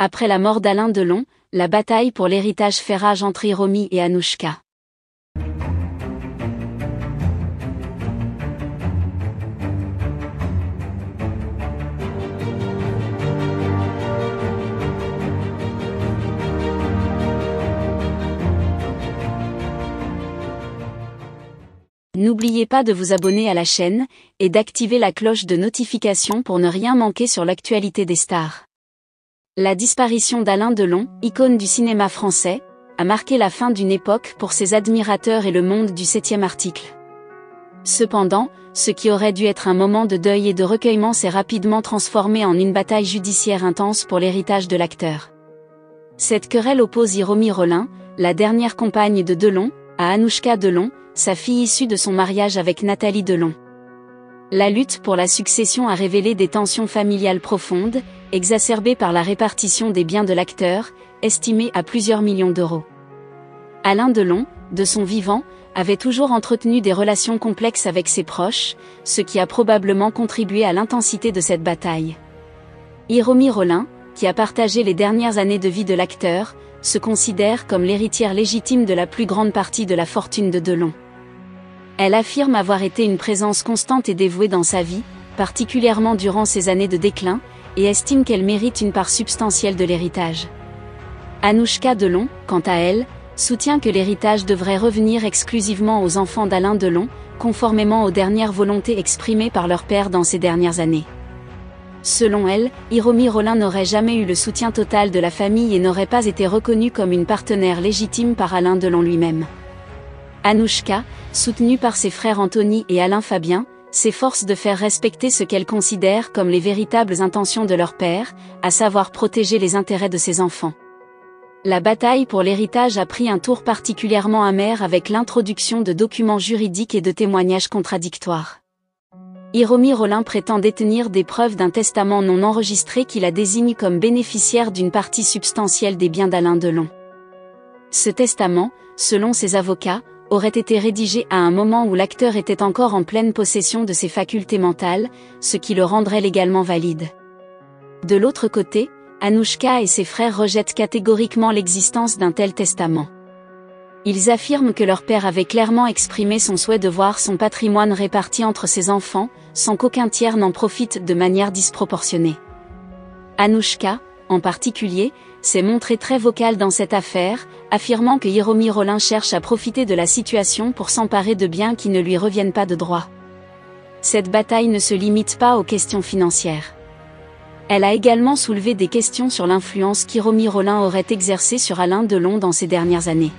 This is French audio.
Après la mort d'Alain Delon, la bataille pour l'héritage fait rage entre Hiromi et Anouchka. N'oubliez pas de vous abonner à la chaîne, et d'activer la cloche de notification pour ne rien manquer sur l'actualité des stars. La disparition d'Alain Delon, icône du cinéma français, a marqué la fin d'une époque pour ses admirateurs et le monde du 7e article. Cependant, ce qui aurait dû être un moment de deuil et de recueillement s'est rapidement transformé en une bataille judiciaire intense pour l'héritage de l'acteur. Cette querelle oppose Hiromi Rollin, la dernière compagne de Delon, à Anouchka Delon, sa fille issue de son mariage avec Nathalie Delon. La lutte pour la succession a révélé des tensions familiales profondes, exacerbées par la répartition des biens de l'acteur, estimés à plusieurs millions d'euros. Alain Delon, de son vivant, avait toujours entretenu des relations complexes avec ses proches, ce qui a probablement contribué à l'intensité de cette bataille. Hiromi Rollin, qui a partagé les dernières années de vie de l'acteur, se considère comme l'héritière légitime de la plus grande partie de la fortune de Delon. Elle affirme avoir été une présence constante et dévouée dans sa vie, particulièrement durant ses années de déclin, et estime qu'elle mérite une part substantielle de l'héritage. Anouchka Delon, quant à elle, soutient que l'héritage devrait revenir exclusivement aux enfants d'Alain Delon, conformément aux dernières volontés exprimées par leur père dans ces dernières années. Selon elle, Hiromi Rollin n'aurait jamais eu le soutien total de la famille et n'aurait pas été reconnue comme une partenaire légitime par Alain Delon lui-même. Anouchka, soutenue par ses frères Anthony et Alain Fabien, s'efforce de faire respecter ce qu'elle considère comme les véritables intentions de leur père, à savoir protéger les intérêts de ses enfants. La bataille pour l'héritage a pris un tour particulièrement amer avec l'introduction de documents juridiques et de témoignages contradictoires. Hiromi Rollin prétend détenir des preuves d'un testament non enregistré qui la désigne comme bénéficiaire d'une partie substantielle des biens d'Alain Delon. Ce testament, selon ses avocats, aurait été rédigé à un moment où l'acteur était encore en pleine possession de ses facultés mentales, ce qui le rendrait légalement valide. De l'autre côté, Anouchka et ses frères rejettent catégoriquement l'existence d'un tel testament. Ils affirment que leur père avait clairement exprimé son souhait de voir son patrimoine réparti entre ses enfants, sans qu'aucun tiers n'en profite de manière disproportionnée. Anouchka, en particulier, s'est montrée très vocale dans cette affaire, affirmant que Hiromi Rollin cherche à profiter de la situation pour s'emparer de biens qui ne lui reviennent pas de droit. Cette bataille ne se limite pas aux questions financières. Elle a également soulevé des questions sur l'influence qu'Hiromi Rollin aurait exercée sur Alain Delon dans ces dernières années.